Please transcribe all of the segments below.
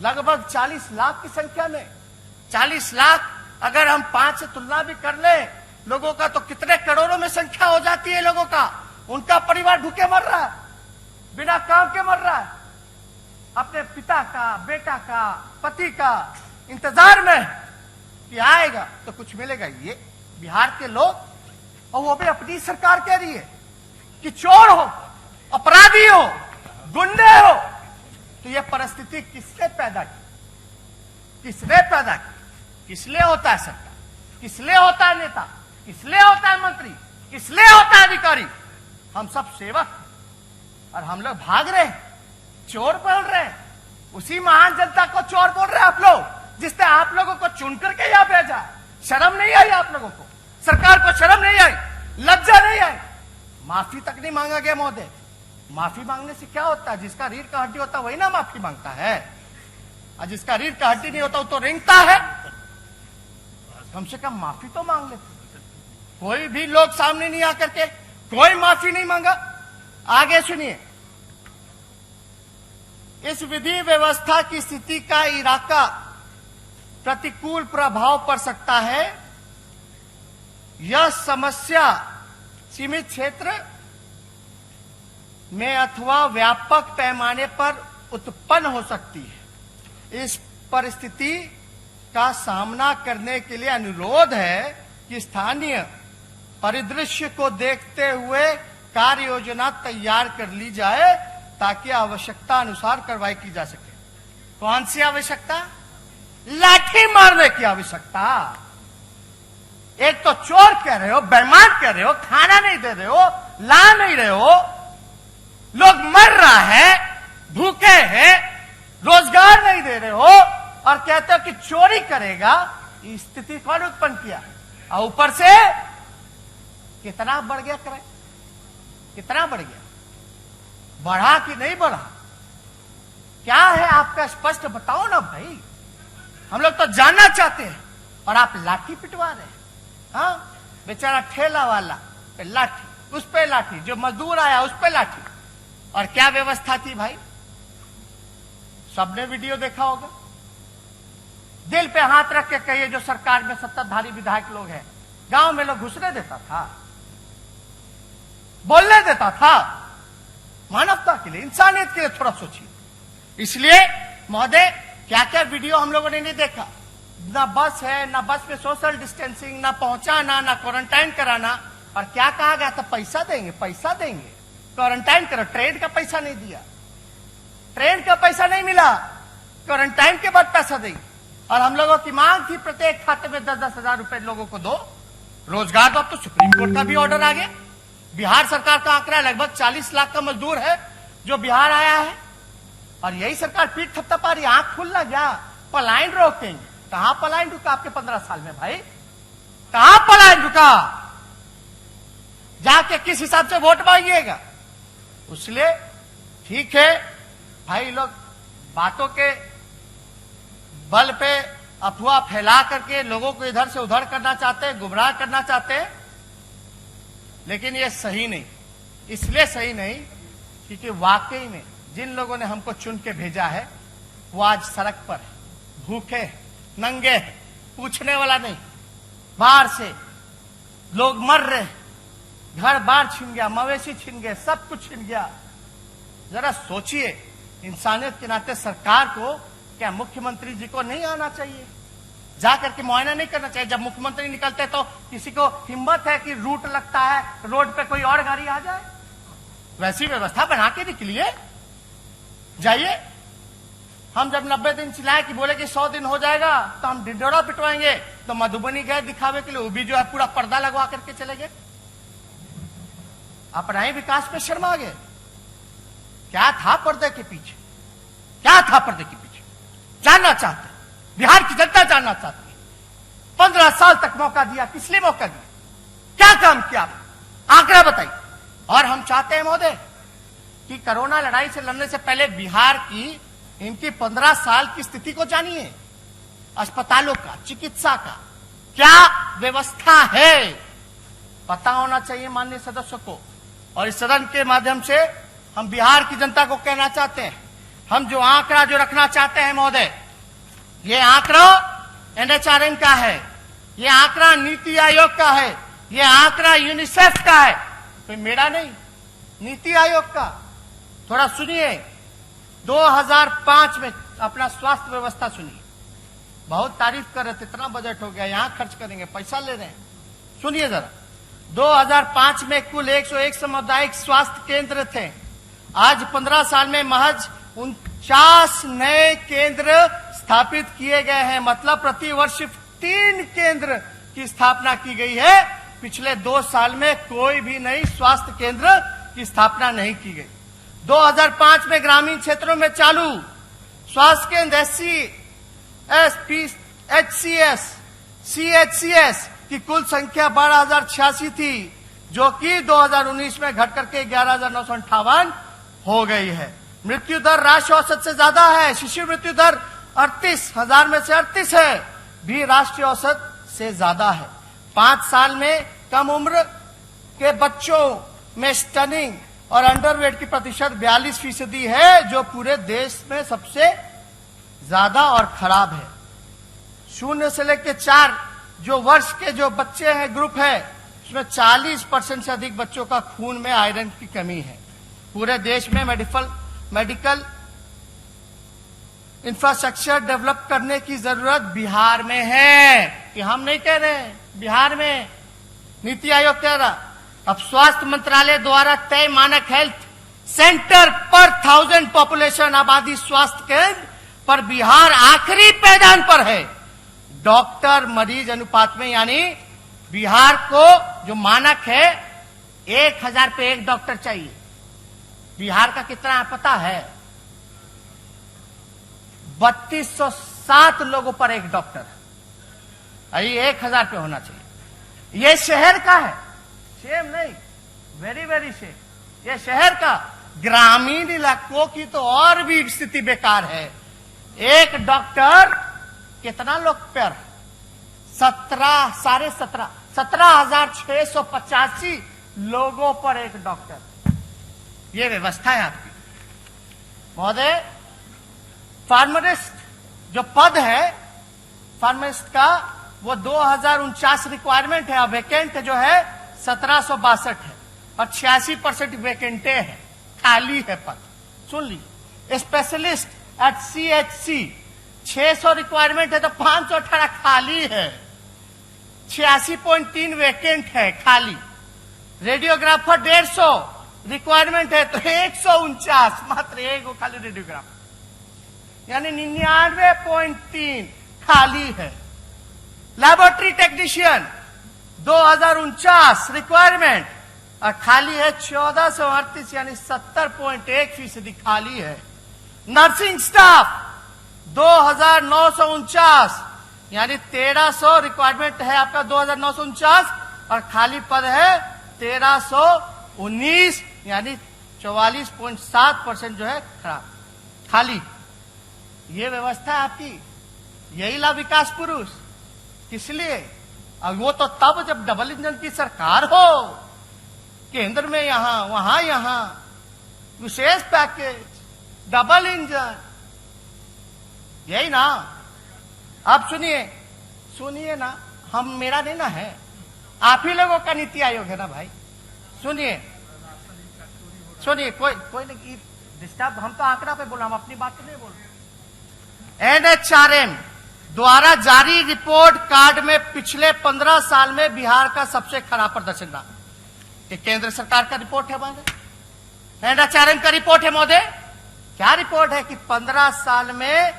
लगभग 40 लाख की संख्या में। 40 लाख अगर हम 5 से तुलना भी कर ले लोगों का, तो कितने करोड़ों में संख्या हो जाती है लोगों का। उनका परिवार भूखे मर रहा है, बिना काम के मर रहा है, अपने पिता का, बेटा का, पति का इंतजार में कि आएगा तो कुछ मिलेगा। ये बिहार के लोग, और वो भी अपनी सरकार कह रही है कि चोर हो, अपराधी हो, गुंडे हो। तो ये परिस्थिति किसने पैदा की? किसने पैदा की? किसलिए होता है सरकार? किसलिए होता है नेता? किसलिए होता है मंत्री? किसलिए होता है अधिकारी? हम सब सेवक हैं और हम लोग भाग रहे हैं, चोर बोल रहे हैं। उसी महान जनता को चोर बोल रहे हैं आप लोग, जिसने आप लोगों को चुन करके यहां भेजा। शर्म नहीं आई आप लोगों को? सरकार को शर्म नहीं आई? लज्जा नहीं आई? माफी तक नहीं मांगा गया महोदय। माफी मांगने से क्या होता है? जिसका रीढ़ का हड्डी होता है वही ना माफी मांगता है, और जिसका रीढ़ का हड्डी नहीं होता वो तो रेंगता है। कम से कम माफी तो मांग लेते। कोई भी लोग सामने नहीं आकर के कोई माफी नहीं मांगा। आगे सुनिए, इस विधि व्यवस्था की स्थिति का इलाका प्रतिकूल प्रभाव पड़ सकता है। यह समस्या सीमित क्षेत्र में अथवा व्यापक पैमाने पर उत्पन्न हो सकती है। इस परिस्थिति का सामना करने के लिए अनुरोध है कि स्थानीय परिदृश्य को देखते हुए कार्य योजना तैयार कर ली जाए ताकि आवश्यकता अनुसार कार्रवाई की जा सके। कौन सी आवश्यकता? लाठी मारने की आवश्यकता। एक तो चोर कह रहे हो, बेईमान कह रहे हो, खाना नहीं दे रहे हो, ला नहीं रहे हो, लोग मर रहा है, भूखे हैं, रोजगार नहीं दे रहे हो, और कहते हो कि चोरी करेगा। इस स्थिति कौन उत्पन्न किया? और ऊपर से कितना बढ़ गया क्रय? कितना बढ़ गया? बढ़ा कि नहीं बढ़ा? क्या है आपका? स्पष्ट बताओ ना भाई, हम लोग तो जानना चाहते हैं। और आप लाठी पिटवा रहे हैं। हाँ, बेचारा ठेला वाला पे लाठी, उस पे लाठी, जो मजदूर आया उस पे लाठी। और क्या व्यवस्था थी भाई? सबने वीडियो देखा होगा। दिल पे हाथ रख के कहिए, जो सरकार में सत्ताधारी विधायक लोग हैं, गांव में लोग घुसने देता था, बोलने देता था? मानवता के लिए, इंसानियत के लिए थोड़ा सोचिए। इसलिए महोदय, क्या क्या वीडियो हम लोगों ने नहीं देखा। ना बस है, ना बस में सोशल डिस्टेंसिंग, ना पहुंचाना, ना क्वारंटाइन कराना। और क्या कहा गया था? पैसा देंगे, पैसा देंगे, क्वारंटाइन करो। ट्रेन का पैसा नहीं दिया, ट्रेन का पैसा नहीं मिला, क्वारंटाइन के बाद पैसा देंगे। और हम लोगों की मांग थी प्रत्येक खाते में 10-10 हजार रुपए लोगों को दो, रोजगार दो। अब तो सुप्रीम कोर्ट का भी ऑर्डर आ गया। बिहार सरकार का आंकड़ा लगभग 40 लाख का मजदूर है जो बिहार आया है, और यही सरकार पीठ थपथपा रही। आंख खुलना गया, पलायन रोकेंगे। कहां पलायन रुका आपके 15 साल में भाई? कहां पलायन रुका? जाके किस हिसाब से वोट मांगिएगा? इसलिए ठीक है भाई, लोग बातों के बल पे अफवाह फैला करके लोगों को इधर से उधर करना चाहते हैं, गुमराह करना चाहते हैं, लेकिन ये सही नहीं। इसलिए सही नहीं क्योंकि वाकई में जिन लोगों ने हमको चुन के भेजा है वो आज सड़क पर भूखे नंगे, पूछने वाला नहीं। बाहर से लोग मर रहे, घर बार छिन गया, मवेशी छिन गए, सब कुछ छिन गया। जरा सोचिए, इंसानियत के नाते सरकार को, क्या मुख्यमंत्री जी को नहीं आना चाहिए? जाकर के मुआयना नहीं करना चाहिए? जब मुख्यमंत्री निकलते तो किसी को हिम्मत है कि रूट लगता है, रोड पे कोई और गाड़ी आ जाए? वैसी व्यवस्था बना के निकलिए, जाइए। हम जब 90 दिन चिल्लाए कि बोले कि 100 दिन हो जाएगा तो हम ढिंढोरा पिटवाएंगे, तो मधुबनी गए दिखावे के लिए, वो भी जो है पूरा पर्दा लगवा करके चले गए। अपना ही विकास पे शर्मा गए। क्या था पर्दे के पीछे? क्या था पर्दे के पीछे? जानना चाहते, बिहार की जनता जानना चाहती है। 15 साल तक मौका दिया, किस लिए मौका दिया? क्या काम किया? आंकड़ा बताइए। और हम चाहते हैं महोदय कि कोरोना लड़ाई से लड़ने से पहले बिहार की इनकी 15 साल की स्थिति को जानिए। अस्पतालों का, चिकित्सा का क्या व्यवस्था है, पता होना चाहिए माननीय सदस्यों को। और इस सदन के माध्यम से हम बिहार की जनता को कहना चाहते हैं, हम जो आंकड़ा जो रखना चाहते हैं महोदय, ये आंकड़ा NHRM का है, ये आंकड़ा नीति आयोग का है, ये आंकड़ा यूनिसेफ का है, तो मेरा नहीं, नीति आयोग का। थोड़ा सुनिए, 2005 में अपना स्वास्थ्य व्यवस्था सुनिए। बहुत तारीफ कर रहे थे, इतना बजट हो गया, यहां खर्च करेंगे, पैसा ले रहे हैं। सुनिए जरा, 2005 में कुल 101 सामुदायिक स्वास्थ्य केंद्र थे। आज 15 साल में महज 49 नए केंद्र स्थापित किए गए हैं। मतलब प्रति वर्ष 3 केंद्र की स्थापना की गई है। पिछले 2 साल में कोई भी नई स्वास्थ्य केंद्र की स्थापना नहीं की गई। 2005 में ग्रामीण क्षेत्रों में चालू स्वास्थ्य केंद्र CHCS की कुल संख्या 12,086 थी, जो कि 2019 में घट करके 11,958 हो गई है। मृत्यु दर राष्ट्रीय औसत से ज्यादा है। शिशु मृत्यु दर 38,000 में से 38 है, भी राष्ट्रीय औसत से ज्यादा है। 5 साल में कम उम्र के बच्चों में स्टनिंग और अंडरवेट की प्रतिशत 42% है, जो पूरे देश में सबसे ज्यादा और खराब है। 0 से लेकर 4 जो वर्ष के जो बच्चे हैं ग्रुप है, उसमें 40% से अधिक बच्चों का खून में आयरन की कमी है। पूरे देश में मेडिकल इंफ्रास्ट्रक्चर डेवलप करने की जरूरत बिहार में है, कि हम नहीं कह रहे हैं, बिहार में नीति आयोग कह रहा। अब स्वास्थ्य मंत्रालय द्वारा तय मानक हेल्थ सेंटर पर 1000 पॉपुलेशन आबादी स्वास्थ्य केंद्र पर बिहार आखिरी पैदान पर है डॉक्टर मरीज अनुपात में। यानी बिहार को जो मानक है 1000 पे 1 डॉक्टर चाहिए। बिहार का कितना है पता है? 3207 लोगों पर 1 डॉक्टर। ये 1000 पे होना चाहिए। ये शहर का है, सेम नहीं, वेरी वेरी सेम। ये शहर का, ग्रामीण इलाकों की तो और भी स्थिति बेकार है। 1 डॉक्टर कितना लोग पर? 17,685 लोगों पर 1 डॉक्टर। ये व्यवस्था है आपकी महोदय। फार्मासिस्ट जो पद है फार्मासिस्ट का, वो 2049 रिक्वायरमेंट है। वैकेंट जो है 1762 है, और 86% वैकेंटे है, खाली है पद। सुन लीजिए, स्पेशलिस्ट एट CHC 600 रिक्वायरमेंट है, तो 518 खाली है। 86.3 वैकेंट है, खाली। रेडियोग्राफर 150 रिक्वायरमेंट है, तो 149, मात्र 1 खाली रेडियोग्राफर, यानी 99.3 खाली है। लैबोरेटरी टेक्नीशियन 2049 रिक्वायरमेंट, और खाली है 1438, यानी 70.1% खाली है। नर्सिंग स्टाफ 2949, यानी 1300 रिक्वायरमेंट है आपका 2949, और खाली पद है 1319, यानी 44.7% जो है खराब खाली। ये व्यवस्था है आपकी। यही ला विकास पुरुष। किस लिए? और वो तो तब जब डबल इंजन की सरकार हो, केंद्र में यहां वहां यहां विशेष पैकेज, डबल इंजन, यही ना। अब सुनिए ना, हम मेरा नहीं ना है, आप ही लोगों का नीति आयोग है ना भाई। सुनिए, कोई नहीं डिस्टर्ब, हम तो आंकड़ा पे बोला, हम अपनी बात नहीं बोल रहे। NHRM द्वारा जारी रिपोर्ट कार्ड में पिछले 15 साल में बिहार का सबसे खराब प्रदर्शन रहा। ये केंद्र सरकार का रिपोर्ट है महोदय, NHRM का रिपोर्ट है महोदय। क्या रिपोर्ट है कि 15 साल में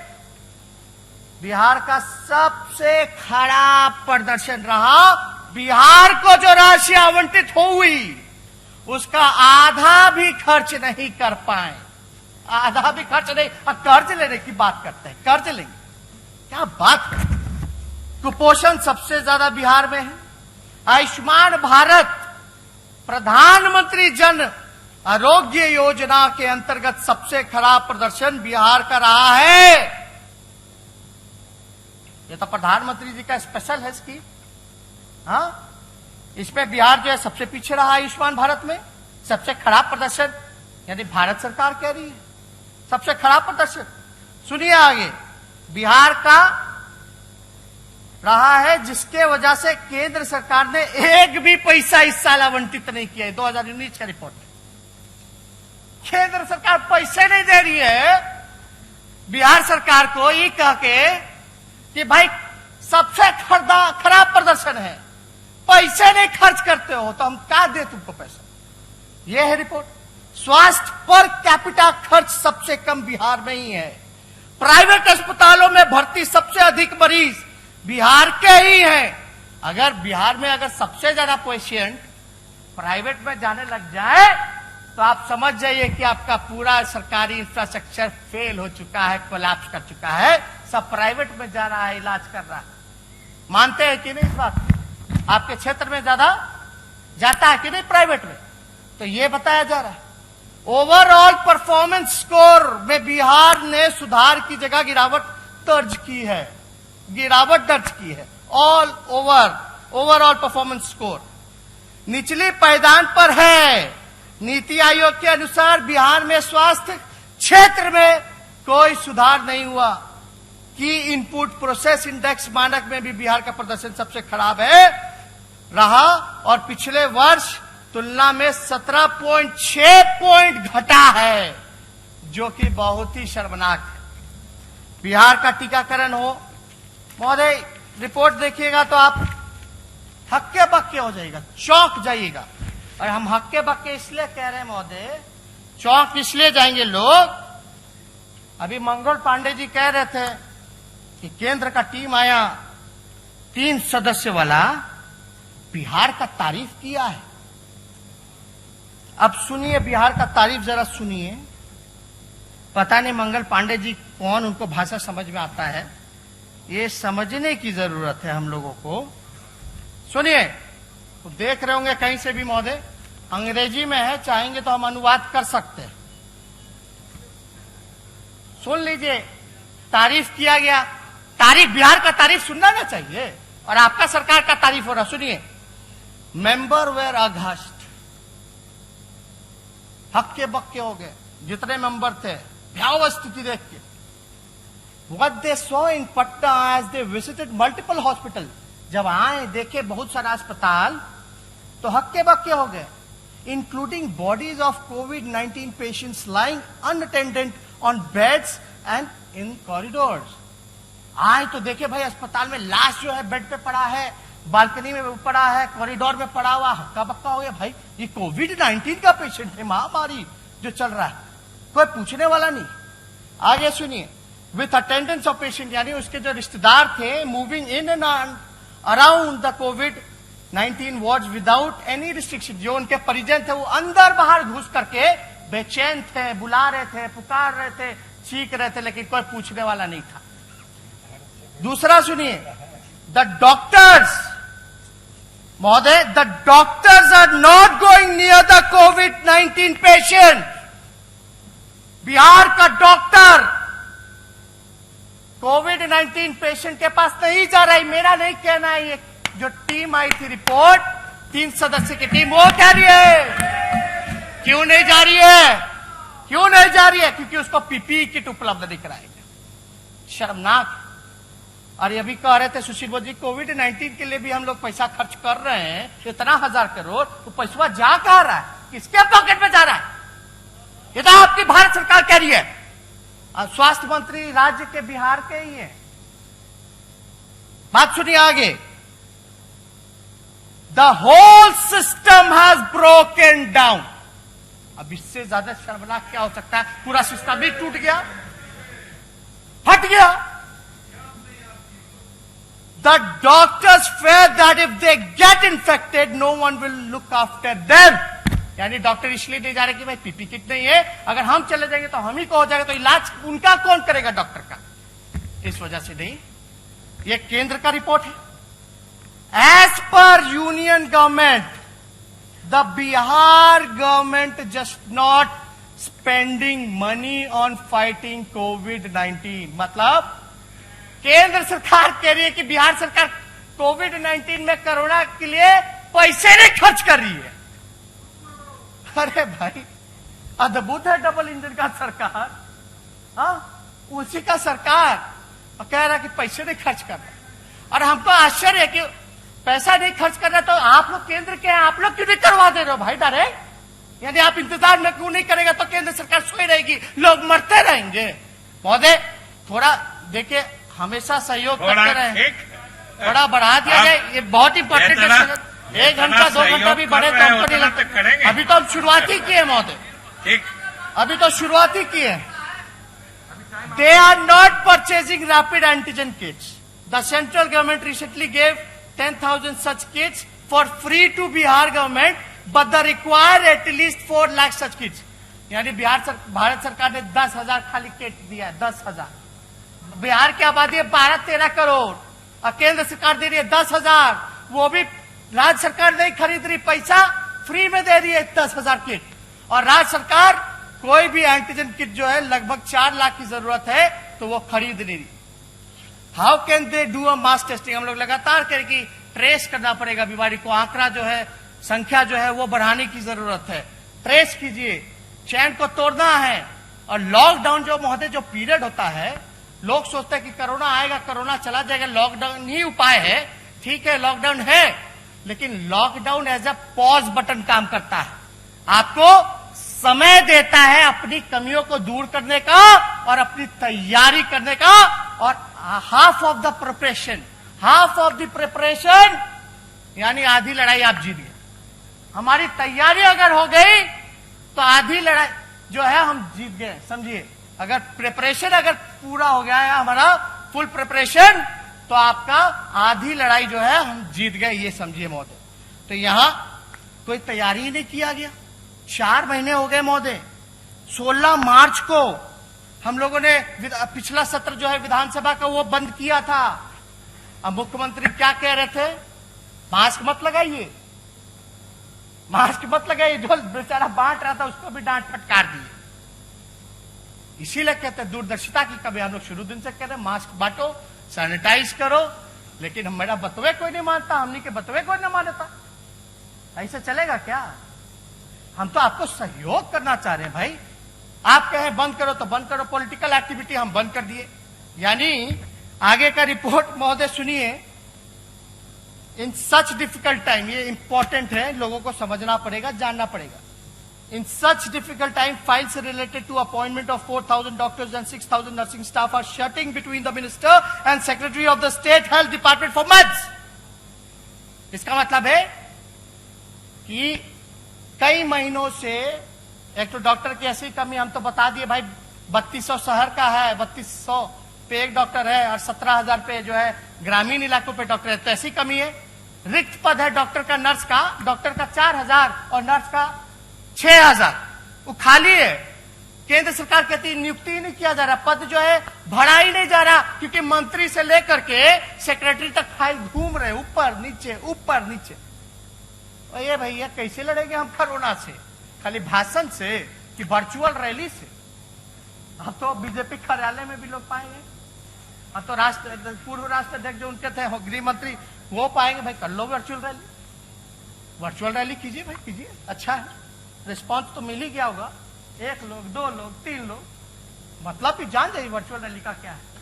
बिहार का सबसे खराब प्रदर्शन रहा। बिहार को जो राशि आवंटित हुई, उसका आधा भी खर्च नहीं कर पाए, आधा भी खर्च नहीं। और कर्ज लेने की बात करते हैं, कर्ज लेंगे, क्या बात है। कुपोषण सबसे ज्यादा बिहार में है। आयुष्मान भारत प्रधानमंत्री जन आरोग्य योजना के अंतर्गत सबसे खराब प्रदर्शन बिहार का रहा है। ये तो प्रधानमंत्री जी का स्पेशल है स्कीम। हाँ, इसमें बिहार जो है सबसे पीछे रहा आयुष्मान भारत में, सबसे खराब प्रदर्शन, यानी भारत सरकार कह रही है। सबसे खराब प्रदर्शन। सुनिए आगे, बिहार का रहा है जिसके वजह से केंद्र सरकार ने एक भी पैसा इस साल आवंटित नहीं किया है। 2019 का रिपोर्ट, केंद्र सरकार पैसे नहीं दे रही है बिहार सरकार को, ये कह के कि भाई सबसे खराब प्रदर्शन है, पैसे नहीं खर्च करते हो तो हम क्या दे तुमको पैसा। यह है रिपोर्ट। स्वास्थ्य पर कैपिटा खर्च सबसे कम बिहार में ही है। प्राइवेट अस्पतालों में भर्ती सबसे अधिक मरीज बिहार के ही हैं। अगर बिहार में अगर सबसे ज्यादा पेशेंट प्राइवेट में जाने लग जाए तो आप समझ जाइए कि आपका पूरा सरकारी इंफ्रास्ट्रक्चर फेल हो चुका है, कोलैप्स कर चुका है। सब प्राइवेट में जा रहा है, इलाज कर रहा है। मानते हैं कि नहीं इस बात? आपके क्षेत्र में ज्यादा जाता है कि नहीं प्राइवेट में? तो ये बताया जा रहा है। ओवरऑल परफॉर्मेंस स्कोर में बिहार ने सुधार की जगह गिरावट दर्ज की है। ऑल ओवरऑल परफॉर्मेंस स्कोर निचली पायदान पर है। नीति आयोग के अनुसार बिहार में स्वास्थ्य क्षेत्र में कोई सुधार नहीं हुआ। की इनपुट प्रोसेस इंडेक्स मानक में भी बिहार का प्रदर्शन सबसे खराब रहा और पिछले वर्ष तुलना में 17.6 पॉइंट घटा है, जो कि बहुत ही शर्मनाक है। बिहार का टीकाकरण हो, महोदय रिपोर्ट देखिएगा तो आप हक्के बक्के हो जाएगा, चौंक जाइएगा। और हम हक्के बक्के इसलिए कह रहे हैं महोदय, चौंक इसलिए जाएंगे लोग। अभी मंगल पांडे जी कह रहे थे कि केंद्र का टीम आया 3 सदस्य वाला, बिहार का तारीफ किया है। अब सुनिए बिहार का तारीफ जरा सुनिए। पता नहीं मंगल पांडे जी कौन, उनको भाषा समझ में आता है, ये समझने की जरूरत है हम लोगों को। सुनिए, तो देख रहे होंगे कहीं से भी महोदय, अंग्रेजी में है, चाहेंगे तो हम अनुवाद कर सकते हैं। सुन लीजिए, तारीफ किया गया। तारीफ, बिहार का तारीफ सुनना ना चाहिए, और आपका सरकार का तारीफ हो रहा। सुनिए, मेंबर वेर अघस्ट, हक्के बक्के हो गए जितने मेंबर थे भयावह स्थिति देख के। What they saw in Patna as they visited multiple hospitals, जब आए देखे बहुत सारा अस्पताल तो हक्के बक्के हो गए। Including bodies of COVID-19 patients lying unattended on beds and in corridors. आए तो देखे भाई अस्पताल में लाश जो है बेड पे पड़ा है, बालकनी में पड़ा है, कॉरिडोर में पड़ा हुआ, हक्का बक्का हो गया। भाई ये COVID-19 का पेशेंट है, महामारी जो चल रहा है, कोई पूछने वाला नहीं। आगे सुनिए, विथ अटेंडेंस ऑफ पेशेंट, यानी उसके जो रिश्तेदार थे, moving in and around the COVID-19 wards without any restriction. जो उनके परिजन थे वो अंदर बाहर घुस करके बेचैन थे, बुला रहे थे, पुकार रहे थे, चीख रहे थे, लेकिन कोई पूछने वाला नहीं था। दूसरा सुनिए, द डॉक्टर्स, महोदय, the doctors are not going near the COVID-19 patient. Bihar का डॉक्टर COVID-19 पेशेंट के पास नहीं जा रहा है। मेरा नहीं कहना है, ये जो टीम आई थी रिपोर्ट, 3 सदस्य की टीम, वो कह रही है। क्यों नहीं जा रही है? क्यों नहीं जा रही है? क्योंकि उसको PPE किट उपलब्ध नहीं कराएंगे। शर्मनाक। और ये भी कह रहे थे सुशील मोदी, COVID-19 के लिए भी हम लोग पैसा खर्च कर रहे हैं, इतना 1000 करोड़, तो पैसा जा कहां रहा है? किसके पॉकेट में जा रहा है? ये तो आपकी भारत सरकार कह रही है। स्वास्थ्य मंत्री राज्य के बिहार के ही है। बात सुनिए आगे, the whole system has broken down. अब इससे ज्यादा शर्मनाक क्या हो सकता है? पूरा सिस्टम ही टूट गया, फट गया। The doctors fear that if they get infected, no one will look after them. यानी डॉक्टर इसलिए नहीं जा रहे कि भाई PPE किट नहीं है, अगर हम चले जाएंगे तो हम ही को हो जाएगा, तो इलाज उनका कौन करेगा डॉक्टर का? इस वजह से नहीं। ये केंद्र का रिपोर्ट है। As per union government, the Bihar government just not spending money on fighting COVID-19। मतलब केंद्र सरकार कह रही है कि बिहार सरकार COVID-19 में कोरोना के लिए पैसे नहीं खर्च कर रही है। अरे भाई, अद्भुत है डबल इंजन का सरकार। उसी का सरकार और कह रहा कि पैसे नहीं खर्च कर रहा। और हमको आश्चर्य है कि पैसा नहीं खर्च कर रहा, तो आप लोग केंद्र के हैं, आप लोग क्यों नहीं करवा दे रहे हो भाई डायरेक्ट? यानी आप इंतजार में क्यों नहीं करेगा तो केंद्र सरकार सोई रहेगी, लोग मरते रहेंगे। महोदय थोड़ा देखिए, हमेशा सहयोग करते रहे, थोड़ा बढ़ा दिया जाए, ये बहुत इंपॉर्टेंट है। 1 घंटा 2 घंटा भी बढ़े तो हमको नहीं लगता। अभी तो हम शुरुआत ही किए महोदय, अभी तो शुरुआत ही किए। They are not purchasing rapid antigen kits. The central government recently gave 10,000 such kits for free to Bihar government, but they require at least 4 lakh such kits. यानी भारत सरकार ने 10,000 खाली किट दिया है, 10,000। बिहार की आबादी है 12-13 करोड़ और केंद्र सरकार दे रही है 10,000। वो भी राज्य सरकार नहीं खरीद रही, पैसा फ्री में दे रही है 10,000 किट। और राज्य सरकार कोई भी एंटीजन किट जो है लगभग 4 लाख की जरूरत है तो वो खरीद नहीं रही। How can they do a mass testing? हम लोग लगातार करें कि ट्रेस करना पड़ेगा बीमारी को, आंकड़ा जो है, संख्या जो है वो बढ़ाने की जरूरत है। ट्रेस कीजिए, चैन को तोड़ना है। और लॉकडाउन जो महोदय जो पीरियड होता है, लोग सोचते हैं कि कोरोना आएगा, कोरोना चला जाएगा, लॉकडाउन ही उपाय है। ठीक है, लॉकडाउन है, लेकिन lockdown as a pause button काम करता है, आपको समय देता है अपनी कमियों को दूर करने का और अपनी तैयारी करने का। और हाफ ऑफ द प्रिपरेशन यानी आधी लड़ाई आप जीत गए। हमारी तैयारी अगर हो गई तो आधी लड़ाई जो है हम जीत गए, समझिए। अगर प्रिपरेशन अगर पूरा हो गया है हमारा फुल प्रिपरेशन, तो आपका आधी लड़ाई जो है हम जीत गए, ये समझिए महोदय। तो यहां कोई तैयारी ही नहीं किया गया। 4 महीने हो गए महोदय। 16 मार्च को हम लोगों ने पिछला सत्र जो है विधानसभा का वो बंद किया था। अब मुख्यमंत्री क्या कह रहे थे? मास्क मत लगाइए, मास्क मत लगाइए। जो बेचारा बांट रहा था उसको भी डांट फटकार दिए। इसीलिए कहते हैं दूरदर्शिता की कभी हम लोग शुरू दिन से कह रहे हैं मास्क बांटो, सैनिटाइज करो, लेकिन मेरा बतवे कोई नहीं मानता, हमने के बतवे कोई नहीं मानता। ऐसे चलेगा क्या? हम तो आपको सहयोग करना चाह रहे हैं भाई। आप कहें बंद करो तो बंद करो, पॉलिटिकल एक्टिविटी हम बंद कर दिए। यानी आगे का रिपोर्ट महोदय सुनिए। इन सच डिफिकल्ट टाइम, ये इंपॉर्टेंट है, लोगों को समझना पड़ेगा, जानना पड़ेगा। In such difficult time, files related to appointment of 4,000 doctors and 6,000 nursing staff are shuttling between the minister and secretary of the state health department for months. इसका मतलब है कि कई महीनों से एक तो डॉक्टर की ऐसी कमी, हम तो बता दिए भाई 3200 शहर का है, 3200 पे एक डॉक्टर है और 17,000 पे जो है ग्रामीण इलाकों पे डॉक्टर है, तो ऐसी कमी है। रिक्त पद है डॉक्टर का, नर्स का, डॉक्टर का 4,000 और नर्स का 6,000, वो खाली है। केंद्र सरकार कहती है नियुक्ति ही नहीं किया जा रहा, पद जो है भरा ही नहीं जा रहा, क्योंकि मंत्री से लेकर के सेक्रेटरी तक फाइल घूम रहे, ऊपर नीचे ऊपर नीचे। और ये भैया कैसे लड़ेंगे हम कोरोना से? खाली भाषण से कि वर्चुअल रैली से? अब तो बीजेपी कार्यालय में भी लोग पाएंगे, अब तो पूर्व राष्ट्र अध्यक्ष जो उनके थे गृह मंत्री वो पाएंगे। भाई कर लो वर्चुअल रैली, वर्चुअल रैली कीजिए भाई, कीजिए, अच्छा है, रिस्पॉन्स तो मिल ही गया होगा। 1 लोग 2 लोग 3 लोग, मतलब भी जान जाइए वर्चुअल रैली का क्या है।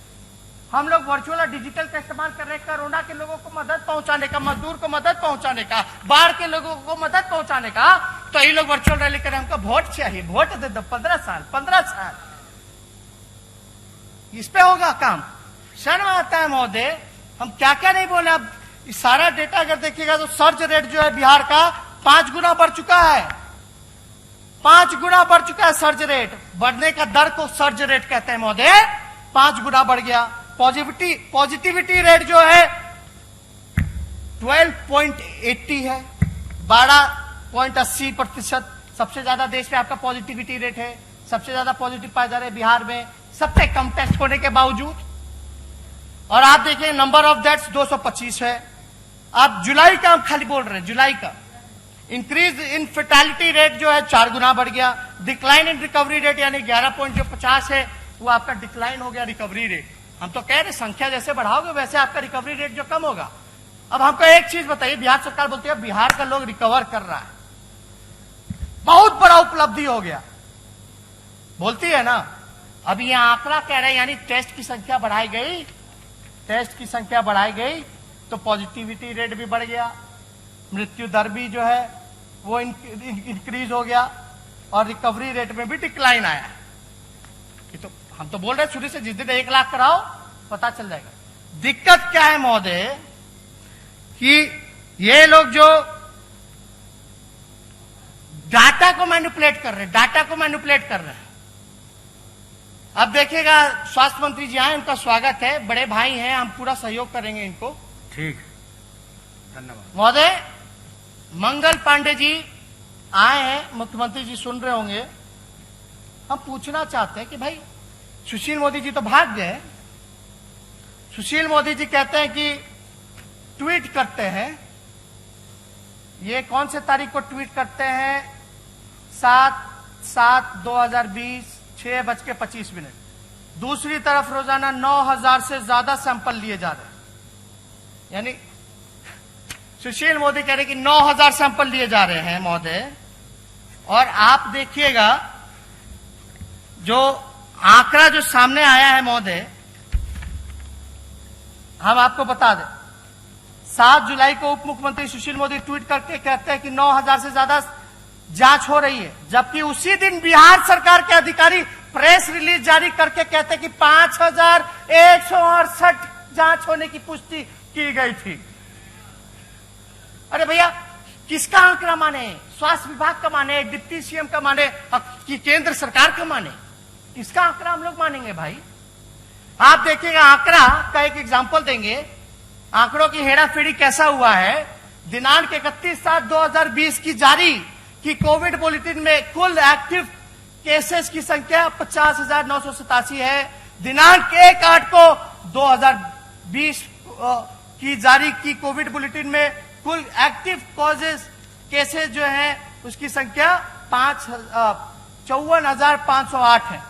हम लोग वर्चुअल और डिजिटल का इस्तेमाल कर रहे हैं कोरोना के लोगों को मदद पहुंचाने का, मजदूर को मदद पहुंचाने का, बाढ़ के लोगों को मदद पहुंचाने का। तो ये लोग वर्चुअल रैली करें, हमको वोट चाहिए, वोट दे दो, 15 साल इस पे होगा काम। शर्म आता है महोदय, हम क्या क्या नहीं बोले। अब सारा डेटा अगर देखिएगा तो सर्ज रेट जो है बिहार का 5 गुना बढ़ चुका है, 5 गुना बढ़ चुका है सर्ज रेट। बढ़ने का दर को सर्ज रेट कहते हैं महोदय, 5 गुना बढ़ गया। पॉजिटिविटी रेट जो है 12.80 है, 12.80%। सबसे ज्यादा देश में आपका पॉजिटिविटी रेट है, सबसे ज्यादा पॉजिटिव पाए जा रहे हैं बिहार में, सबसे कम टेस्ट होने के बावजूद। और आप देखिए नंबर ऑफ डेथ्स 225 है। आप जुलाई का हम खाली बोल रहे हैं, जुलाई का इंक्रीज इन फेटालिटी रेट जो है 4 गुना बढ़ गया। डिक्लाइन इन रिकवरी रेट यानी 11.50 है, वो आपका डिक्लाइन हो गया रिकवरी रेट। हम तो कह रहे संख्या जैसे बढ़ाओगे वैसे आपका रिकवरी रेट जो कम होगा। अब हमको एक चीज बताइए, बिहार सरकार बोलती है बिहार का लोग रिकवर कर रहा है, बहुत बड़ा उपलब्धि हो गया, बोलती है ना। अब ये आंकड़ा कह रहे हैं यानी टेस्ट की संख्या बढ़ाई गई, टेस्ट की संख्या बढ़ाई गई तो पॉजिटिविटी रेट भी बढ़ गया, मृत्यु दर भी जो है वो इंक्रीज हो गया और रिकवरी रेट में भी डिक्लाइन आया। ये तो हम तो बोल रहे हैं शुरू से, जिस दिन 1 लाख कराओ पता चल जाएगा। दिक्कत क्या है महोदय कि ये लोग जो डाटा को मैनिपुलेट कर रहे हैं, डाटा को मैनिपुलेट कर रहे हैं। अब देखिएगा स्वास्थ्य मंत्री जी आए, उनका स्वागत है, बड़े भाई हैं, हम पूरा सहयोग करेंगे इनको। ठीक, धन्यवाद महोदय। मंगल पांडे जी आए हैं, मुख्यमंत्री जी सुन रहे होंगे। हम पूछना चाहते हैं कि भाई सुशील मोदी जी तो भाग गए, सुशील मोदी जी कहते हैं कि ट्वीट करते हैं, ये कौन से तारीख को ट्वीट करते हैं? 7/7/2020 6:25। दूसरी तरफ रोजाना 9,000 से ज्यादा सैंपल लिए जा रहे हैं, यानी सुशील मोदी कह रहे कि 9,000 सैंपल लिए जा रहे हैं महोदय। और आप देखिएगा जो आंकड़ा जो सामने आया है महोदय, हम आपको बता दें, 7 जुलाई को उप मुख्यमंत्री सुशील मोदी ट्वीट करके कहते हैं कि 9,000 से ज्यादा जांच हो रही है, जबकि उसी दिन बिहार सरकार के अधिकारी प्रेस रिलीज जारी करके कहते हैं कि 5,168 जांच होने की पुष्टि की गई थी। अरे भैया, किसका आंकड़ा माने? स्वास्थ्य विभाग का माने, डिप्टी सीएम का माने कि केंद्र सरकार का माने? किसका आंकड़ा हम लोग मानेंगे भाई? आप देखिएगा आंकड़ा का एक एग्जांपल देंगे, आंकड़ों की हेराफेरी कैसा हुआ है। दिनांक 31/7/2020 की जारी कि कोविड बुलेटिन में कुल एक्टिव केसेस की संख्या 50,987 है। दिनांक 1/8 को 2020 की जारी की कोविड बुलेटिन में कुल एक्टिव केसेस जो है उसकी संख्या 54,508 है।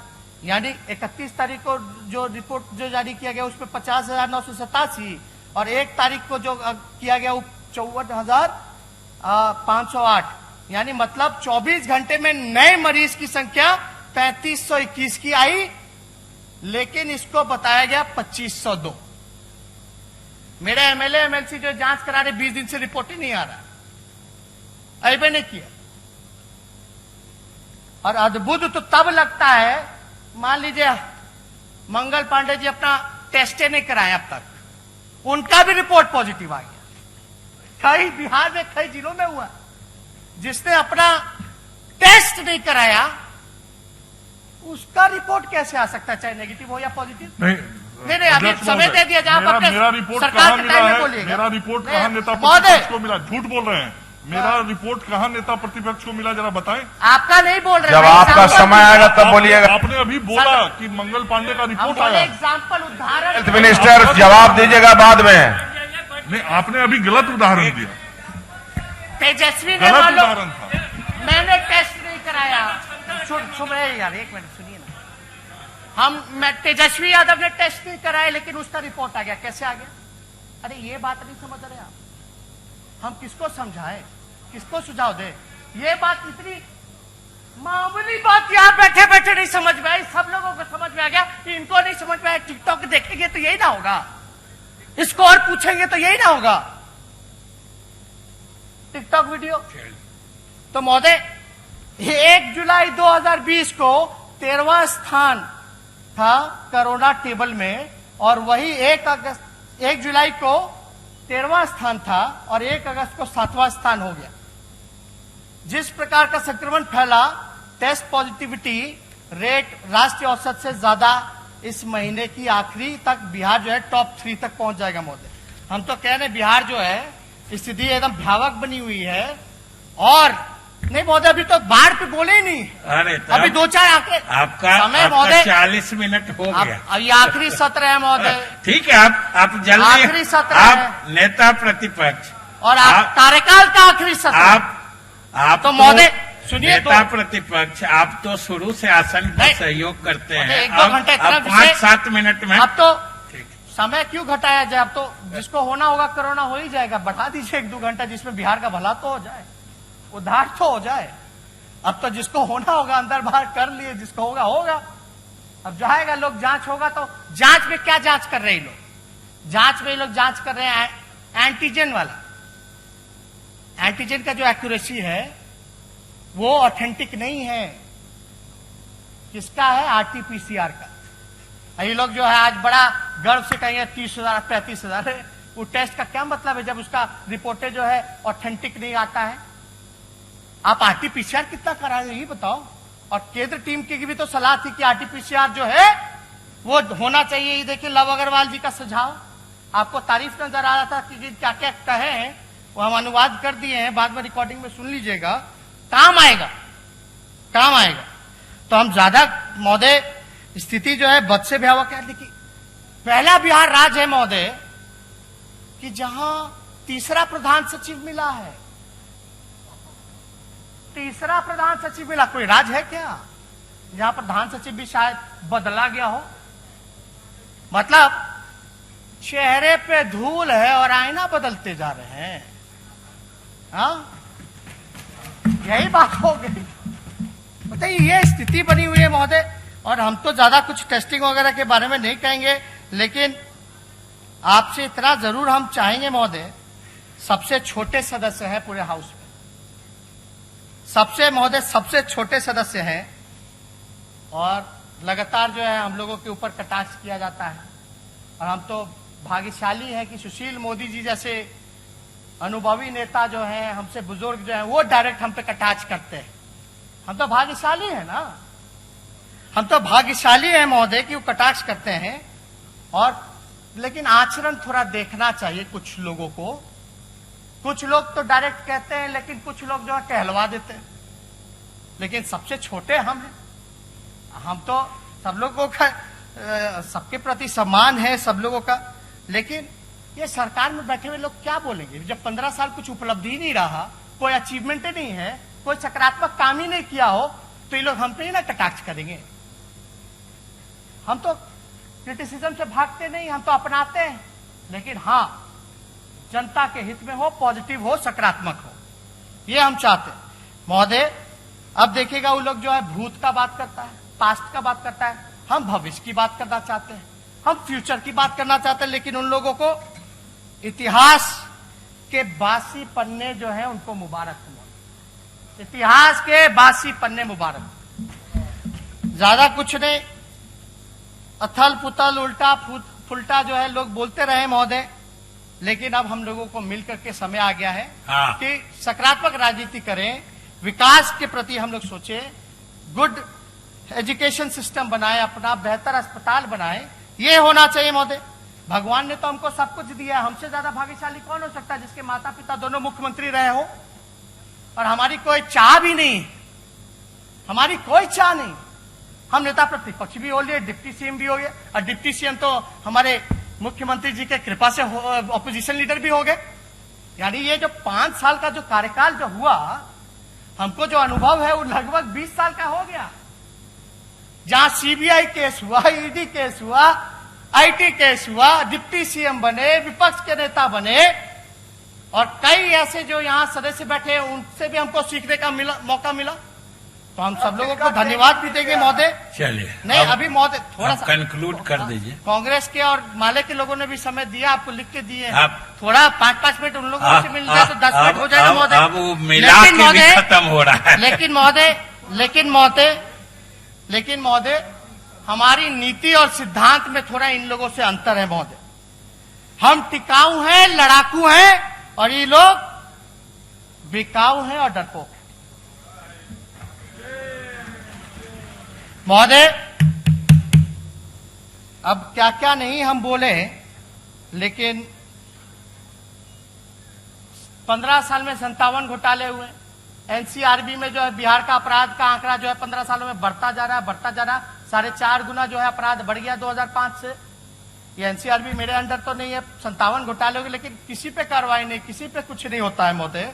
यानी 31 तारीख को जो रिपोर्ट जो जारी किया गया उसमें 50,987 और 1 तारीख को जो किया गया वो 54,508, यानी मतलब 24 घंटे में नए मरीज की संख्या 3,521 की आई, लेकिन इसको बताया गया 2,502। मेरे एमएलए एमएलसी जो जांच करा रहे 20 दिन से रिपोर्ट ही नहीं आ रहा, ऐबे नहीं किया। और अद्भुत तो तब लगता है, मान लीजिए मंगल पांडे जी अपना टेस्ट नहीं कराए अब तक, उनका भी रिपोर्ट पॉजिटिव आ गया। कई बिहार में कई जिलों में हुआ, जिसने अपना टेस्ट नहीं कराया उसका रिपोर्ट कैसे आ सकता है, चाहे नेगेटिव हो या पॉजिटिव? नहीं, अभी समय दे दिया जाए। मेरा रिपोर्ट कहां मिला है? मेरा रिपोर्ट कहां नेता प्रतिपक्ष को मिला? झूठ बोल रहे हैं। मेरा रिपोर्ट कहां नेता प्रतिपक्ष को मिला, जरा बताएं। आपका नहीं बोल रहे, जब आपका समय आएगा तब बोलिएगा। आपने अभी बोला कि मंगल पांडे का रिपोर्ट आया। एग्जाम्पल, उदाहरण। हेल्थ मिनिस्टर जवाब दीजिएगा बाद में। नहीं, आपने अभी गलत उदाहरण दिया। तेजस्वी ने गलत उदाहरण था। मैंने टेस्ट नहीं कराया। सुन रहे यार, एक मिनट सुनिए ना। तेजस्वी यादव ने टेस्ट नहीं कराया लेकिन उसका रिपोर्ट आ गया, कैसे आ गया? अरे ये बात नहीं समझ रहे आप। हम किसको समझाएं, किसको सुझाव दे? ये बात इतनी मामूली बात यहां बैठे बैठे नहीं समझ में आई, सब लोगों को समझ में आ गया, इनको नहीं समझ में आया। टिकटॉक देखेंगे तो यही ना होगा, इसको और पूछेंगे तो यही ना होगा, टिकटॉक वीडियो। तो महोदय 1 जुलाई 2020 को 13वां स्थान था कोरोना टेबल में, और वही 1 जुलाई को 13वां स्थान था और 1 अगस्त को 7वां स्थान हो गया। जिस प्रकार का संक्रमण फैला, टेस्ट पॉजिटिविटी रेट राष्ट्रीय औसत से ज्यादा, इस महीने की आखिरी तक बिहार जो है टॉप 3 तक पहुंच जाएगा महोदय। हम तो कह रहे हैं बिहार जो है स्थिति एकदम भयावह बनी हुई है। और नहीं महोदय, अभी तो बाढ़ पे बोले ही नहीं। अरे अभी 2-4 आंकड़े आपका समय महोदय 40 मिनट हो गया। अभी आखिरी सत्र है महोदय। ठीक है, आप जल्दी, आखिरी सत्र आप नेता प्रतिपक्ष और आप कार्यकाल का आखिरी सत्र, आप तो महोदय सुनिए, नेता प्रतिपक्ष आप तो शुरू से आसन का सहयोग करते हैं। 1-2 घंटे 5-7 मिनट में अब तो समय क्यों घटाया जाए? अब तो जिसको होना होगा कोरोना हो ही जाएगा, बढ़ा दीजिए 1-2 घंटा, जिसमें बिहार का भला तो हो जाए, उद्धार तो हो जाए। अब तो जिसको होना होगा अंदर बाहर कर लिए, जिसको होगा होगा। अब जाएगा लोग, जांच होगा तो जांच में क्या जांच कर रहे हैं लोग? जांच में ये लोग जांच कर रहे हैं एंटीजन वाला। एंटीजन का जो एक्यूरेसी है वो ऑथेंटिक नहीं है। किसका है? आरटीपीसीआर का। ये लोग जो है आज बड़ा गर्व से कहेंगे 30,000 35,000 है। वो टेस्ट का क्या मतलब है जब उसका रिपोर्टें जो है ऑथेंटिक नहीं आता है? आप आरटीपीसीआर कितना करा रहे ये बताओ। और केंद्र टीम की भी तो सलाह थी कि आरटीपीसीआर जो है वो होना चाहिए। ये देखिए लव अग्रवाल जी का सुझाव, आपको तारीफ नजर आ रहा था कि क्या क्या कहे हैं, वो हम अनुवाद कर दिए हैं, बाद में रिकॉर्डिंग में सुन लीजिएगा, काम आएगा, काम आएगा। तो हम ज्यादा महोदय स्थिति जो है बद से भयावह कह देखिए। पहला बिहार राज्य है महोदय कि जहां तीसरा प्रधान सचिव मिला है। तीसरा प्रधान सचिव मिला। कोई राज्य है क्या जहां प्रधान सचिव भी शायद बदला गया हो? मतलब चेहरे पे धूल है और आईना बदलते जा रहे हैं। हाँ, यही बात हो गई। बताइए, ये स्थिति बनी हुई है महोदय। और हम तो ज्यादा कुछ टेस्टिंग वगैरह के बारे में नहीं कहेंगे, लेकिन आपसे इतना जरूर हम चाहेंगे महोदय, सबसे छोटे सदस्य हैं पूरे हाउस में, सबसे छोटे सदस्य हैं, और लगातार जो है हम लोगों के ऊपर कटाक्ष किया जाता है। और हम तो भाग्यशाली हैं कि सुशील मोदी जी जैसे अनुभवी नेता जो हैं, हमसे बुजुर्ग जो हैं, वो डायरेक्ट हम पे कटाक्ष करते हैं। हम तो भाग्यशाली हैं ना, हम तो भाग्यशाली हैं महोदय कि वो कटाक्ष करते हैं। और लेकिन आचरण थोड़ा देखना चाहिए कुछ लोगों को। कुछ लोग तो डायरेक्ट कहते हैं, लेकिन कुछ लोग जो है कहलवा देते हैं। लेकिन सबसे छोटे हम हैं। हम तो सब लोगों का सबके प्रति सम्मान है सब लोगों का। लेकिन ये सरकार में बैठे हुए लोग क्या बोलेंगे जब 15 साल कुछ उपलब्धि ही नहीं रहा, कोई अचीवमेंट नहीं है, कोई सकारात्मक काम ही नहीं किया हो, तो ये लोग हम पे ही ना कटाक्ष करेंगे। हम तो क्रिटिसिज्म से भागते नहीं, हम तो अपनाते हैं। लेकिन हाँ, जनता के हित में हो, पॉजिटिव हो, सकारात्मक हो, ये हम चाहते हैं महोदय। अब देखिएगा वो लोग जो है भूत का बात करता है, पास्ट का बात करता है, हम भविष्य की बात करना चाहते हैं, हम फ्यूचर की बात करना चाहते हैं। लेकिन उन लोगों को इतिहास के बासी पन्ने जो है उनको मुबारक हो। इतिहास के बासी पन्ने मुबारक। ज्यादा कुछ नहीं, अथल पुथल उल्टा फुलटा जो है लोग बोलते रहे महोदय। लेकिन अब हम लोगों को मिलकर के समय आ गया है कि सकारात्मक राजनीति करें, विकास के प्रति हम लोग सोचें, गुड एजुकेशन सिस्टम बनाए, अपना बेहतर अस्पताल बनाए। ये होना चाहिए महोदय। भगवान ने तो हमको सब कुछ दिया है, हमसे ज्यादा भाग्यशाली कौन हो सकता है जिसके माता पिता दोनों मुख्यमंत्री रहे हो? और हमारी कोई चाह भी नहीं, हमारी कोई चाह नहीं। हम नेता प्रतिपक्ष भी हो लिए, डिप्टी सीएम भी हो गए, और डिप्टी सीएम तो हमारे मुख्यमंत्री जी के कृपा से ऑपोजिशन लीडर भी हो गए। यानी ये जो 5 साल का जो कार्यकाल जो हुआ, हमको जो अनुभव है वो लगभग 20 साल का हो गया। जहां सीबीआई केस हुआ, ईडी केस हुआ, आईटी केस हुआ, डिप्टी सीएम बने, विपक्ष के नेता बने, और कई ऐसे जो यहां सदस्य बैठे उनसे भी हमको सीखने का मौका मिला। तो हम सब लोगों को धन्यवाद भी देंगे महोदय। चलिए, नहीं अभी महोदय थोड़ा सा कंक्लूड कर दीजिए। कांग्रेस के और माले के लोगों ने भी समय दिया, आपको लिख के दिए। आप थोड़ा 5-5 मिनट उन लोगों से मिल जाए तो 10 मिनट हो जाएगा महोदय। अब वो मिला के भी खत्म हो रहा है। लेकिन महोदय हमारी नीति और सिद्धांत में थोड़ा इन लोगों से अंतर है महोदय। हम टिकाऊ हैं, लड़ाकू हैं, और ये लोग बिकाऊ हैं और डरपोक हैं महोदय। अब क्या क्या नहीं हम बोले, लेकिन 15 साल में 57 घोटाले हुए। एनसीआरबी में जो है बिहार का अपराध का आंकड़ा जो है 15 सालों में बढ़ता जा रहा है। 4.5 गुना जो है अपराध बढ़ गया 2005 से। ये एनसीआरबी मेरे अंडर तो नहीं है, 57 घोटाले हो गए, लेकिन किसी पे कार्रवाई नहीं, किसी पे कुछ नहीं होता है महोदय।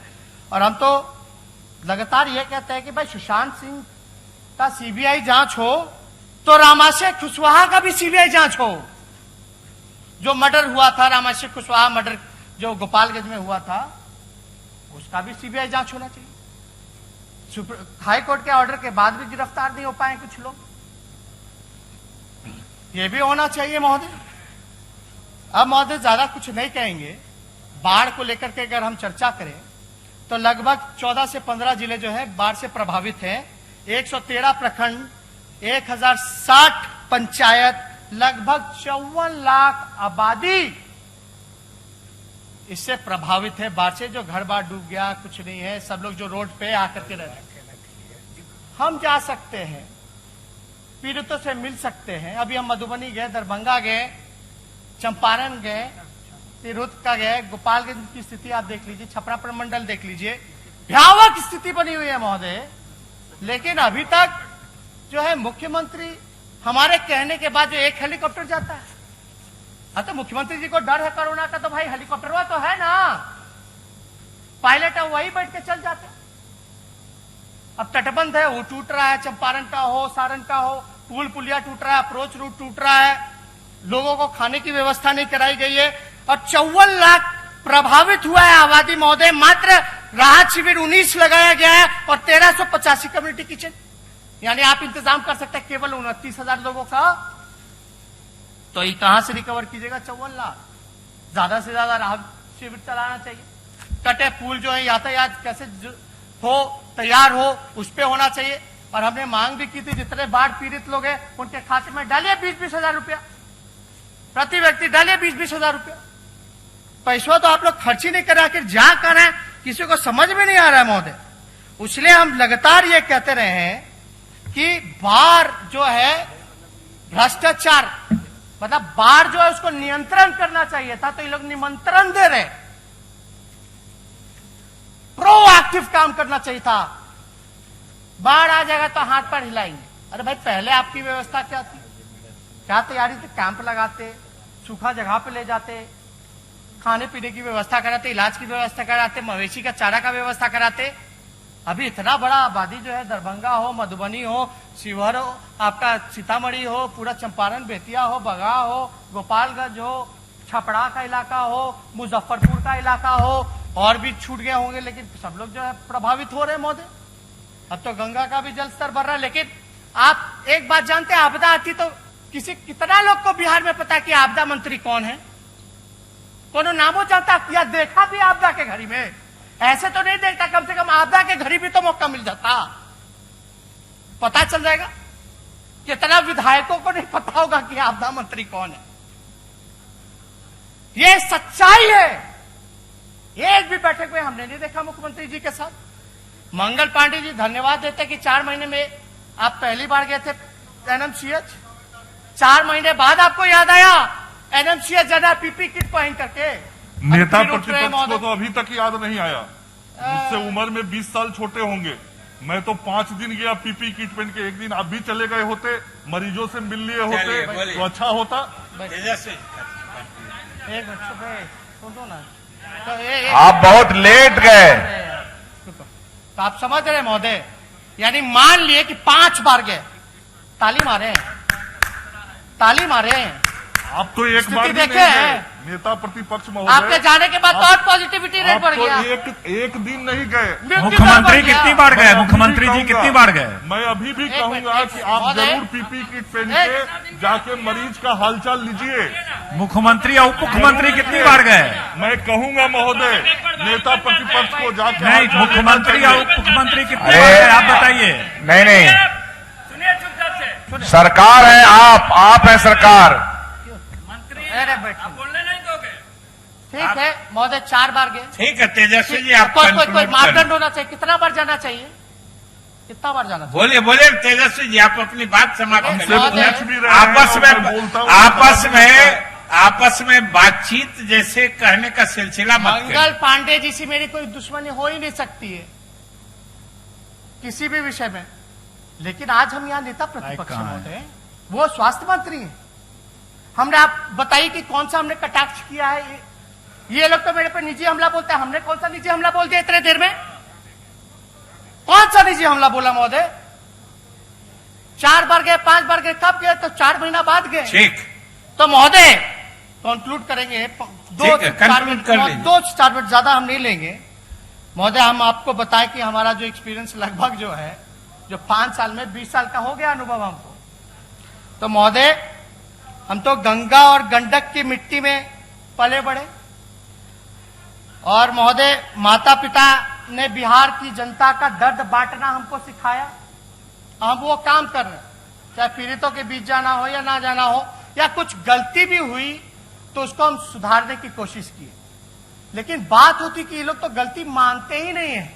और हम तो लगातार ये कहते हैं कि भाई सुशांत सिंह का सीबीआई जांच हो तो रामाशय कुशवाहा का भी सीबीआई जांच हो। जो मर्डर हुआ था, रामाशय कुशवाहा मर्डर जो गोपालगंज में हुआ था, उसका भी सीबीआई जांच होना चाहिए। हाई कोर्ट के ऑर्डर के बाद भी गिरफ्तार नहीं हो पाए कुछ लोग। ये भी होना चाहिए महोदय। अब महोदय ज्यादा कुछ नहीं कहेंगे। बाढ़ को लेकर के अगर हम चर्चा करें तो लगभग 14 से 15 जिले जो है बाढ़ से प्रभावित हैं। 113 प्रखंड, 1060 पंचायत, लगभग 54 लाख आबादी इससे प्रभावित है बाढ़ से। जो घर बार डूब गया, कुछ नहीं है, सब लोग जो रोड पे आकर के रहते हैं। हम जा सकते हैं, पीड़ितों से मिल सकते हैं। अभी हम मधुबनी गए, दरभंगा गए, चंपारण गए, तिरहुत का गए, गोपालगंज की स्थिति आप देख लीजिए, छपरा प्रमंडल देख लीजिए, भयावह स्थिति बनी हुई है महोदय। लेकिन अभी तक जो है मुख्यमंत्री हमारे कहने के बाद जो एक हेलीकॉप्टर जाता है। अब तो मुख्यमंत्री जी को डर है कोरोना का, तो भाई हेलीकॉप्टर तो है ना, पायलट है, वही बैठ के चल जाते। अब तटबंध है, वो टूट रहा है, चंपारण का हो, सारण का हो, पुल पुलिया टूट रहा है, अप्रोच रूट टूट रहा है, लोगों को खाने की व्यवस्था नहीं कराई गई है। और 54 लाख प्रभावित हुआ है आबादी महोदय। मात्र राहत शिविर 19 लगाया गया है और 1385 कम्युनिटी किचन, यानी आप इंतजाम कर सकते हैं केवल 29,000 लोगों का। तो ये कहां से रिकवर कीजिएगा 54 लाख? ज्यादा से ज्यादा राहत शिविर चलाना चाहिए। कटे पुल जो है यातायात कैसे हो, तैयार हो, उस पर होना चाहिए। और हमने मांग भी की थी, जितने बाढ़ पीड़ित लोग हैं उनके खाते में डालिए 20-20 हजार रुपया, प्रति व्यक्ति डालिए 20-20 हजार रुपया। पैसा तो आप लोग खर्च ही नहीं कर रहे, जा कर रहे हैं, किसी को समझ में नहीं आ रहा है महोदय। इसलिए हम लगातार ये कहते रहे हैं कि बाढ़ जो है भ्रष्टाचार, मतलब बाढ़ जो है उसको नियंत्रण करना चाहिए था, तो ये लोग निमंत्रण दे रहे। प्रोएक्टिव काम करना चाहिए था। बाढ़ आ जाएगा तो हाथ पर हिलाएंगे। अरे भाई पहले आपकी व्यवस्था क्या थी, क्या तैयारी थी? कैंप लगाते, सूखा जगह पे ले जाते, खाने पीने की व्यवस्था कराते, इलाज की व्यवस्था कराते, मवेशी का चारा का व्यवस्था कराते। अभी इतना बड़ा आबादी जो है, दरभंगा हो, मधुबनी हो, शिवहर हो, आपका सीतामढ़ी हो, पूरा चंपारण, बेतिया हो, बगहा हो, गोपालगंज हो, छपरा का इलाका हो, मुजफ्फरपुर का इलाका हो, और भी छूट गए होंगे, लेकिन सब लोग जो है प्रभावित हो रहे हैं महोदय। अब तो गंगा का भी जल स्तर बढ़ रहा है। लेकिन आप एक बात जानते हैं, आपदा आती तो कितना लोग को बिहार में पता कि आपदा मंत्री कौन है? कोनो नामो जानता या देखा भी आपदा के घड़ी में? ऐसे तो नहीं देखता, कम से कम आपदा के घड़ी भी तो मौका मिल जाता, पता चल जाएगा। कितना विधायकों को नहीं पता होगा कि आपदा मंत्री कौन है। ये सच्चाई है। एक भी बैठक में हमने नहीं देखा मुख्यमंत्री जी के साथ। मंगल पांडे जी धन्यवाद देते कि 4 महीने में आप पहली बार गए थे एनएमसीएच, 4 महीने बाद आपको याद आया एनएमसीएच जाना पीपी किट पहन करके। नेता प्रतिपक्ष को तो अभी तक याद नहीं आया। मुझसे उम्र में 20 साल छोटे होंगे। मैं तो 5 दिन गया पीपी किट पहन के। एक दिन आप भी चले गए होते, मरीजों से मिल लिए होते तो अच्छा होता। एक सुनो ना, तो आप बहुत लेट गए। तो आप समझ रहे महोदय, यानी मान लिए कि 5 बार गए, ताली मारे, ताली मारे। आप तो एक बार भी देखे नहीं हैं गए नेता प्रतिपक्ष महोदय। आपके जाने के बाद तो और पॉजिटिविटी रेट बढ़ गया। एक दिन नहीं गए। मुख्यमंत्री कितनी बार गए? मुख्यमंत्री जी कितनी बार गए? मैं अभी भी कहूंगा कि आप जरूर पीपी किट पहन के जाके मरीज का हालचाल लीजिए। मुख्यमंत्री और उप मुख्यमंत्री कितनी बार गए? मैं कहूंगा महोदय, नेता प्रतिपक्ष को जाके नहीं, मुख्यमंत्री और उप मुख्यमंत्री कितनी बार गए आप बताइए। नहीं, सरकार है, आप है सरकार। अरे बोलने नहीं दोगे? ठीक है महोदय, 4 बार गए। ठीक है तेजस्वी जी, आप कोई मापदंड होना चाहिए। कितना बार जाना चाहिए? कितना बार जाना चाहिए? बोलिए बोलिए तेजस्वी जी, आप अपनी बात समाप्त पूछ भी करें। रहे हैं, आपस में बातचीत जैसे कहने का सिलसिला मत करें। मंगल पांडे जी से मेरी कोई दुश्मनी हो ही नहीं सकती है किसी भी विषय में। लेकिन आज हम यहाँ नेता प्रतिपक्ष महोदय, वो स्वास्थ्य मंत्री हैं। हमने आप बताइए कि कौन सा हमने कटाक्ष किया है? ये लोग तो मेरे पे निजी हमला बोलते हैं। हमने कौन सा निजी हमला बोल दिया इतने देर में? कौन सा निजी हमला बोला महोदय? 4 बार गए, 5 बार गए, कब गए? तो 4 महीना बाद गए। ठीक, तो महोदय कंक्लूड करेंगे, 2-4 मिनट ज्यादा हम नहीं लेंगे महोदय। हम आपको बताएं कि हमारा जो एक्सपीरियंस लगभग जो है, जो 5 साल में 20 साल का हो गया अनुभव हमको। तो महोदय हम तो गंगा और गंडक की मिट्टी में पले बड़े, और महोदय माता पिता ने बिहार की जनता का दर्द बांटना हमको सिखाया। हम वो काम कर रहे हैं, चाहे पीड़ितों के बीच जाना हो या ना जाना हो, या कुछ गलती भी हुई तो उसको हम सुधारने की कोशिश की। लेकिन बात होती कि ये लोग तो गलती मानते ही नहीं है।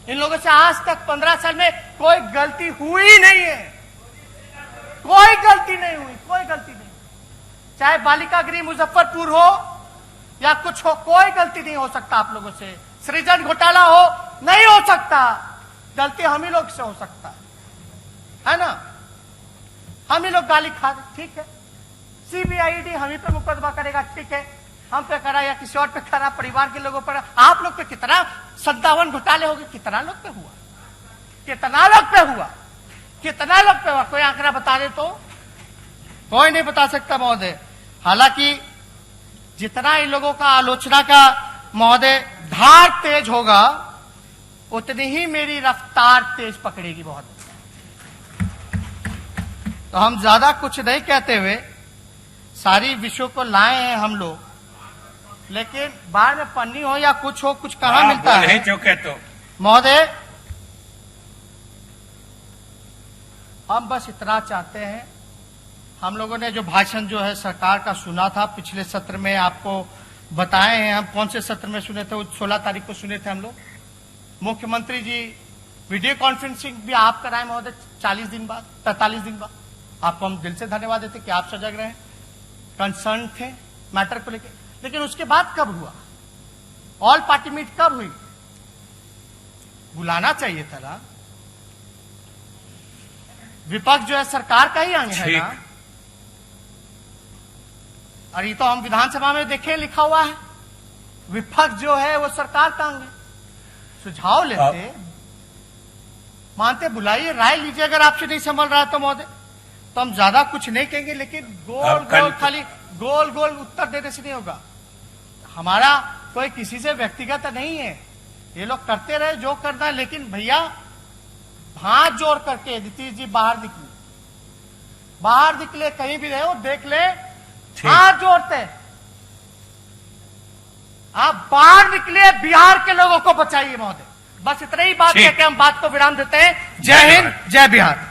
इन लोगों से आज तक 15 साल में कोई गलती हुई नहीं है, कोई गलती नहीं हुई, कोई गलती नहीं। चाहे बालिका गृह मुजफ्फरपुर हो या कुछ हो, कोई गलती नहीं हो सकता आप लोगों से। सृजन घोटाला हो, नहीं हो सकता। गलती हम ही लोग से हो सकता है ना। हम ही लोग गाली खा रहे, ठीक है। सीबीआईडी हम ही पे मुकदमा करेगा, ठीक है। हम पे करा या किसी और पे करा, परिवार के लोगों पर। आप लोग पे कितना 57 घोटाले हो गए, कितना लोग पे हुआ, कितना लोग पे हुआ, कितना लोग पे हुआ, कोई आंकड़ा बता दे तो। कोई नहीं बता सकता महोदय। हालांकि जितना इन लोगों का आलोचना का महोदय धार तेज होगा, उतनी ही मेरी रफ्तार तेज पकड़ेगी महोदय। तो हम ज्यादा कुछ नहीं कहते हुए सारी विषयों को लाए हैं हम लोग, लेकिन बाद में पन्नी हो या कुछ हो, कुछ कहाँ मिलता है चुके तो महोदय। हम बस इतना चाहते हैं, हम लोगों ने जो भाषण जो है सरकार का सुना था पिछले सत्र में, आपको बताए हैं। हम कौन से सत्र में सुने थे, 16 तारीख को सुने थे हम लोग। मुख्यमंत्री जी वीडियो कॉन्फ्रेंसिंग भी आप कराए महोदय 40 दिन बाद, 45 दिन बाद। आपको हम दिल से धन्यवाद देते कि आप सजग रहे, कंसर्न थे मैटर को लेकर। लेकिन उसके बाद कब हुआ, ऑल पार्टी मीट कब हुई? बुलाना चाहिए था ना। विपक्ष जो है सरकार का ही अंग है ना। और ये तो हम विधानसभा में देखे लिखा हुआ है, विपक्ष जो है वो सरकार का अंग है। सुझाव लेते, मानते, बुलाइए, राय लीजिए। अगर आपसे नहीं संभल रहा तो महोदय, तो हम ज्यादा कुछ नहीं कहेंगे। लेकिन गोल गोल खाली गोल गोल उत्तर देने से नहीं होगा। हमारा कोई किसी से व्यक्तिगत नहीं है, ये लोग करते रहे जो करना है। लेकिन भैया हाथ जोड़ करके नीतीश जी बाहर निकले, बाहर निकले, कहीं भी रहे हो देख ले, हाथ जोड़ते आप बाहर निकले, बिहार के लोगों को बचाइए महोदय। बस इतना ही बात कहकर हम बात को विराम देते हैं। जय हिंद, जय बिहार।